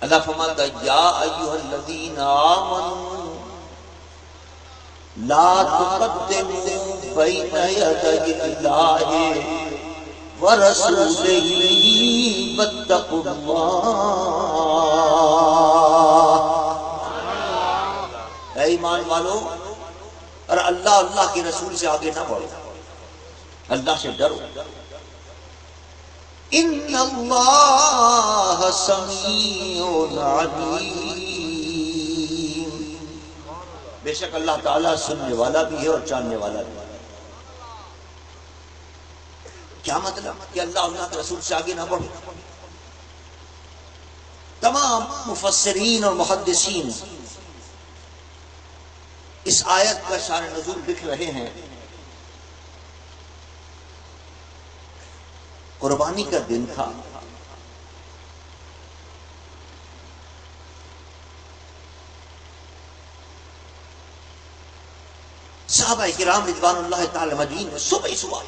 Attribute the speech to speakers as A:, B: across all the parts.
A: اللہ فرماتا یا ایھا الذین آمنوا لا تقدموا بین یدی اللہ ورسولہ واتقوا اللہ۔ اے ایمان والو، اور اللہ کے رسول سے آگے نہ بڑھو، اللہ سے ڈرو۔ ان اللہ سمیع علیم، بے شک اللہ تعالیٰ سننے والا بھی ہے اور جاننے والا بھی ہے۔ کیا مطلب کہ اللہ کے رسول سے آگے نہ بڑھو؟ تمام مفسرین اور محدثین اس آیت کا شان نزول لکھ رہے ہیں۔ قربانی کا دن تھا، صحابہ کرام رضوان اللہ تعالی مجمعین صبح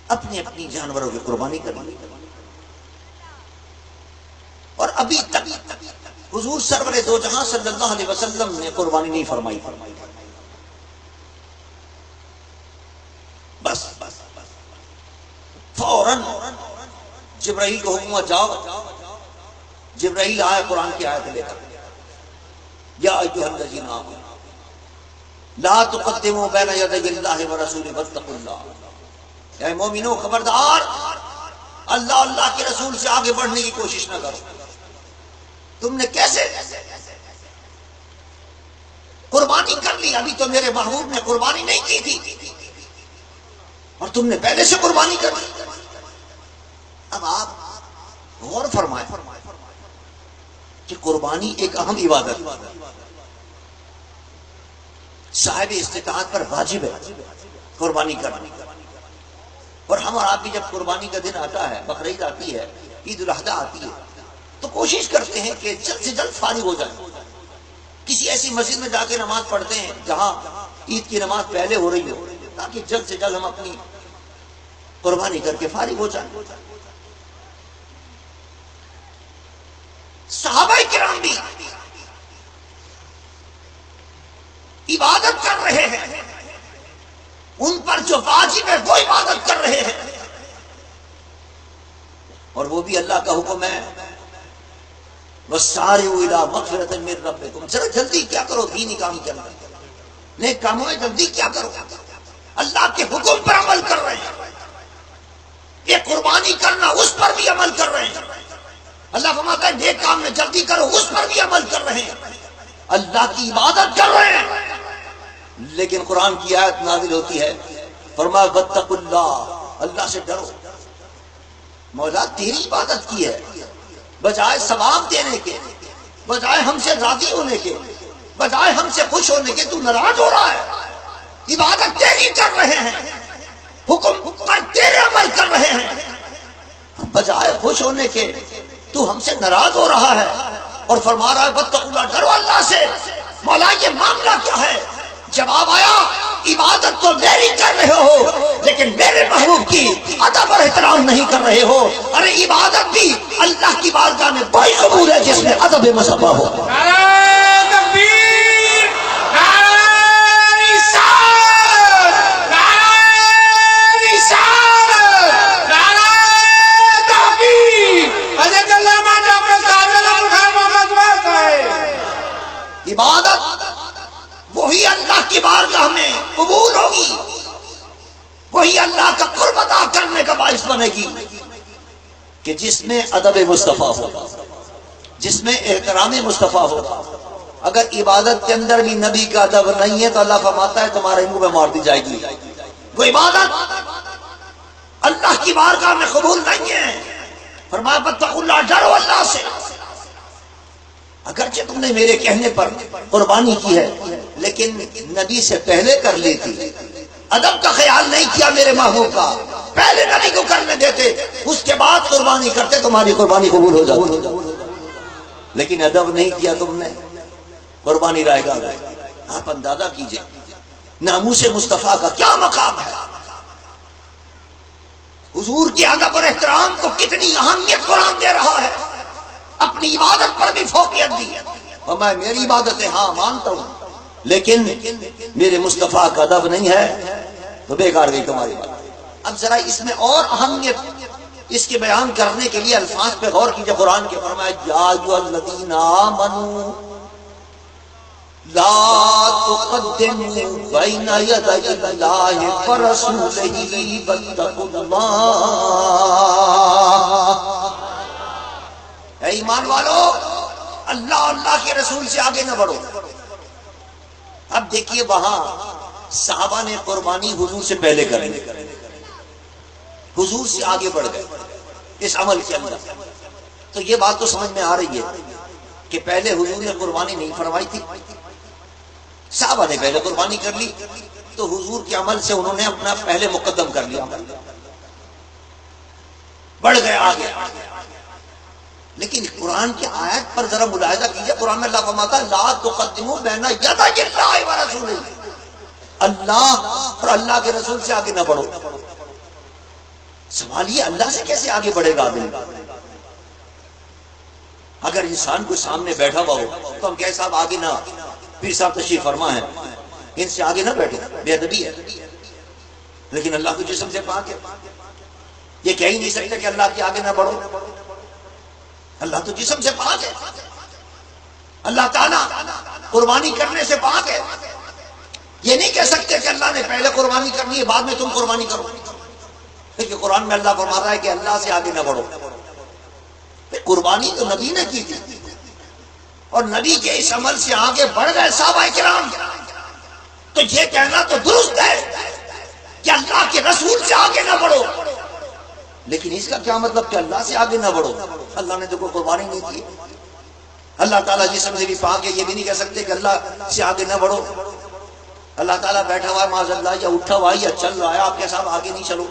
A: اپنی اپنی جانوروں کی قربانی کر لی، اور ابھی تک حضور سرور دو جہاں صلی اللہ علیہ وسلم نے قربانی نہیں فرمائی۔ بس فوراً جبرائیل کو حکم ہوا جاؤ۔ جبرائیل آیا قرآن کی آیت لے کر، یا ایھا الذین آمنوا لا تقدموا بین یدی اللہ ورسولہ واتقوا اللہ۔ اے مومنو خبردار، اللہ کے رسول سے آگے بڑھنے کی کوشش نہ کرو۔ تم نے کیسے قربانی کر لی؟ ابھی تو میرے محبوب نے قربانی نہیں کی تھی اور تم نے پہلے سے قربانی کر لی۔ اب آپ غور فرمائیں کہ قربانی ایک اہم عبادت صاحب استطاعت پر واجب ہے قربانی کرنا، اور ہم اور آپ بھی جب قربانی کا دن آتا ہے، بقرعید آتی ہے، عید الاضحیٰ آتی ہے، تو کوشش کرتے ہیں کہ جلد سے جلد فارغ ہو جائیں۔ کسی ایسی مسجد میں جا کے نماز پڑھتے ہیں جہاں عید کی نماز پہلے ہو رہی ہو، تاکہ جلد سے جلد ہم اپنی قربانی کر کے فارغ ہو جائیں۔ صحابہ کرام بھی عبادت کر رہے ہیں، ان پر جو واجب ہے وہ عبادت کر رہے ہیں، اور وہ بھی اللہ کا حکم ہے وَسَارِعُوا إِلَىٰ مَغْفِرَةٍ مِّن رَّبِّكُمْ۔ ذرا جلدی کیا کرو دینی کام کے اندر، نیک کاموں میں جلدی کیا کرو، اللہ کے حکم پر عمل کر رہے ہیں۔ یہ قربانی کرنا اس پر بھی عمل کر رہے ہیں، اللہ فرماتا ہے نیک کام میں جلدی کرو، اس پر بھی عمل کر رہے ہیں، اللہ کی عبادت کر رہے ہیں۔ لیکن قرآن کی آیت نازل ہوتی ہے، فرمایا واتقوا اللہ، اللہ سے ڈرو۔ مولا تیری عبادت کی ہے، بجائے ثواب دینے کے، بجائے ہم سے راضی ہونے کے، بجائے ہم سے خوش ہونے کے، تو ناراض ہو رہا ہے۔ عبادت تیری کر رہے ہیں، حکم پر تیرے عمل کر رہے ہیں، بجائے خوش ہونے کے تو ہم سے ناراض ہو رہا ہے اور فرما رہا ہے واتقوا اللہ، ڈرو اللہ سے۔ مولا یہ معاملہ کیا ہے؟ جواب آیا عبادت تو میری کر رہے ہو لیکن میرے محبوب کی ادب اور احترام نہیں کر رہے ہو۔ ارے عبادت بھی اللہ کی بارگاہ میں وہی قبول ہے جس میں ادب مصطفیٰ ہو۔ عبادت وہی اللہ کی بارگاہ میں قبول ہوگی، وہی اللہ کا قرب ادا کرنے کا باعث بنے گی کہ جس میں ادب مصطفیٰ ہو، جس میں احترام مصطفیٰ ہو۔ اگر عبادت کے اندر بھی نبی کا ادب نہیں ہے تو اللہ فرماتا ہے تمہارے منہ میں مار دی جائے گی۔ وہ عبادت اللہ کی بارگاہ میں قبول نہیں ہے۔ فرمایا واتقوا اللہ، ڈرو اللہ سے۔ اگرچہ تم نے میرے کہنے پر قربانی کی ہے لیکن نبی سے پہلے کر لی تھی، ادب کا خیال نہیں کیا میرے محبوب کا، پہلے نبی کو کرنے دیتے، اس کے بعد قربانی کرتے، تمہاری قربانی قبول ہو جاتی۔ لیکن ادب نہیں کیا تم نے، قربانی رائے گا۔ آپ اندازہ کیجئے ناموس مصطفیٰ کا کیا مقام ہے۔ حضور کی ادب اور احترام کو کتنی اہمیت قرآن دے رہا ہے، اپنی عبادت پر بھی فوقیت دی. اور میں میری عبادت ہے ہاں مانتا ہوں، لیکن میرے مصطفیٰ کا ادب نہیں ہے تو بیکار گئی تمہاری بات. اب ذرا اس میں اور اہمیت اس کے بیان کرنے کے لیے الفاظ پہ غور کیجئے. قرآن کے فرمایا یا ایھا الذین آمنوا لا تقدموا بین یدی اللہ ورسولہ واتقوا اللہ. اے ایمان والو، اللہ کے رسول سے آگے نہ بڑھو. اب دیکھیے وہاں صحابہ نے قربانی حضور سے پہلے کر لی، حضور سے آگے بڑھ گئے اس عمل کے اندر. تو یہ بات تو سمجھ میں آ رہی ہے کہ پہلے حضور نے قربانی نہیں فرمائی تھی، صحابہ نے پہلے قربانی کر لی، تو حضور کے عمل سے انہوں نے اپنا پہلے مقدم کر لیا، بڑھ گئے آگے. لیکن قرآن کی آیت پر ذرا ملاحظہ کیجئے. قرآن میں اللہ فرماتا ہے لا تقدموا بین یدی اللہ ورسولہ، اللہ اور اللہ کے رسول سے آگے نہ بڑھو. سوال یہ اللہ سے کیسے آگے بڑھے گا آدمی؟ اگر انسان کو سامنے بیٹھا ہوا ہو تو ہم کہہ صاحب آگے نہ، پیر صاحب تشریف فرما ہے ان سے آگے نہ بیٹھو، بے ادبی ہے. لیکن اللہ کے جسم سے پاک ہے، یہ کہہ ہی نہیں سکتے کہ اللہ کے آگے نہ بڑھو. اللہ تو جسم سے پاک ہے، اللہ تعالیٰ قربانی کرنے سے پاک ہے. یہ نہیں کہہ سکتے کہ اللہ نے پہلے قربانی کرنی ہے بعد میں تم قربانی کرو. کہ قرآن میں اللہ فرما رہا ہے کہ اللہ سے آگے نہ بڑھو. قربانی تو نبی نے کی تھی اور نبی کے اس عمل سے آگے بڑھ گئے صحابہ کرام. تو یہ کہنا تو درست ہے کہ اللہ کے رسول سے آگے نہ بڑھو، لیکن اس کا کیا مطلب کہ اللہ سے آگے نہ بڑھو؟ اللہ نے تو کوئی قربانی نہیں کی. اللہ تعالیٰ جسم سے بھی پاک ہے، یہ بھی نہیں کہہ سکتے کہ اللہ سے آگے نہ بڑھو. اللہ تعالیٰ بیٹھا ہوا ہے معاذ اللہ، یا اٹھا ہوا ہے یا چل رہا ہے، آپ کے ساتھ آگے نہیں چلو.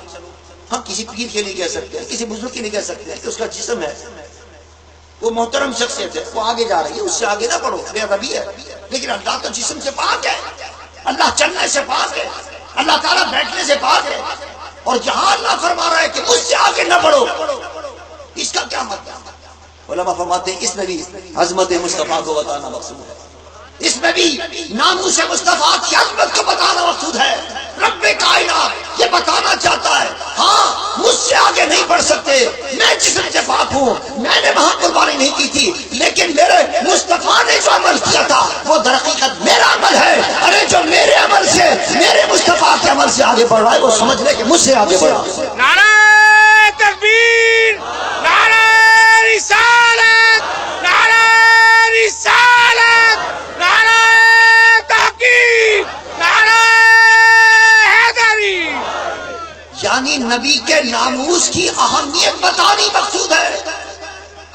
A: ہم کسی پیر کے لیے کہہ سکتے ہیں، کسی بزرگ کے لیے کہہ سکتے ہیں کہ اس کا جسم ہے، وہ محترم شخصیت ہے، وہ آگے جا رہی ہے، اس سے آگے نہ بڑھو، بے ادبی ہے. لیکن اللہ تو جسم سے پاک ہے، اللہ چلنے سے پاک ہے، اللہ تعالیٰ بیٹھنے سے پاک ہے. اور جہاں اللہ فرما رہا ہے کہ مجھ سے آگے نہ بڑھو، اس کا کیا مطلب؟ علماء فرماتے ہیں اس میں بھی عظمت مصطفیٰ کو بتانا مقصود ہے، اس میں بھی ناموس مصطفیٰ کی عظمت کو بتانا مقصود ہے. رب کائنات یہ بتانا چاہتا ہے ہاں مجھ سے آگے نہیں بڑھ سکتے، میں جسم سے پاک ہوں، میں نے وہاں قربانی نہیں کی تھی، لیکن میرے مصطفیٰ نے جو عمل کیا تھا وہ در حقیقت میرا عمل ہے. ارے جو میرے عمل سے، میرے مصطفیٰ کے عمل سے آگے بڑھ رہا ہے وہ سمجھ لے کہ مجھ سے آگے بڑھ رہا ہے.
B: نعرہ تکبیر، نعرہ رسالت، نعرہ رسالت، نعرہ تحقیق، نعرہ حیدری.
A: یعنی نبی کے ناموس کی اہمیت بتانی مقصود ہے،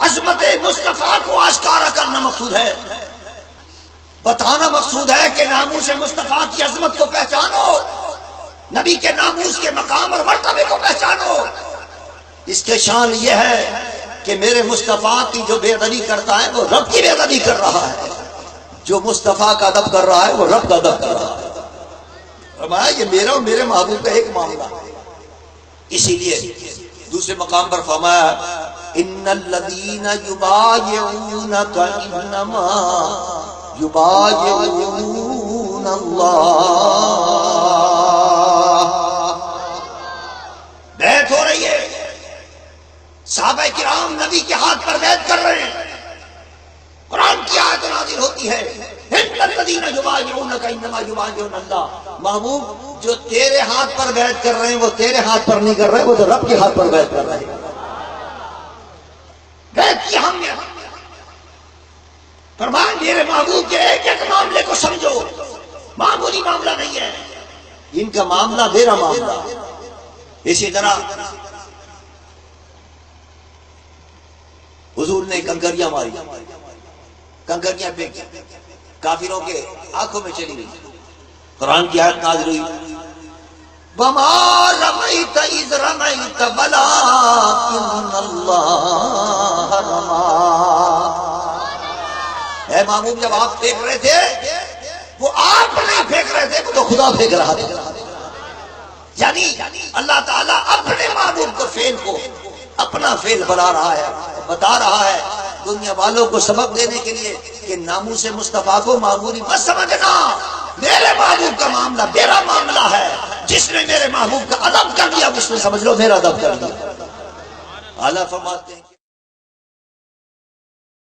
A: عظمت مصطفیٰ کو آشکارا کرنا مقصود ہے، بتانا مقصود ہے کہ ناموس مصطفیٰ کی عظمت کو پہچانو، نبی کے ناموس کے مقام اور مرتبے کو پہچانو. اس کے شان یہ ہے کہ میرے مصطفیٰ کی جو بے ادبی کرتا ہے وہ رب کی بے ادبی کر رہا ہے، جو مصطفیٰ کا ادب کر رہا ہے وہ رب کا ادب کر رہا ہے. فرمایا یہ میرا اور میرے محبوب کا ایک معاملہ ہے. اسی لیے دوسرے مقام پر فرمایا ان الذین یبایعونک انما یبایعون اللہ. بیعت ہو رہی ہے، صحابہ کرام نبی کے ہاتھ پر بیعت کر رہے ہیں. قرآن کی آیت نازل ہوتی ہے ان الذین یبایعونک انما یبایعون اللہ. محبوب جو تیرے ہاتھ پر بیعت کر رہے ہیں وہ تیرے ہاتھ پر نہیں کر رہے، وہ تو رب کے ہاتھ پر بیعت کر رہے ہیں. بیعت کی اہمیت فرمایا میرے محبوب کے ایک ایک معاملے کو سمجھو، معمولی معاملہ نہیں ہے، ان کا معاملہ میرا معاملہ. اسی طرح حضور نے کنکریاں ماری، کنکریاں پھینکی، کافروں کے آنکھوں میں چلی گئی. قرآن کی آیت نازل ہوئی وَمَا رَمَيْتَ إِذْ رَمَيْتَ وَلَٰكِنَّ اللَّهَ رَمَىٰ. اے معمول جب آپ پھینک رہے تھے وہ آپ نہیں پھینک رہے تھے، وہ تو خدا پھینک رہا تھا. یعنی اللہ تعالیٰ اپنے محبوب کو فعل کو اپنا فعل بنا رہا ہے، بتا رہا ہے دنیا والوں کو سبق دینے کے لیے کہ ناموس مصطفیٰ کو معمولی مت سمجھنا، میرے محبوب کا معاملہ میرا معاملہ ہے، جس نے میرے محبوب کا ادب کر دیا اس نے سمجھ لو میرا ادب کر دیا۔ اعلیٰ فرماتے ہیں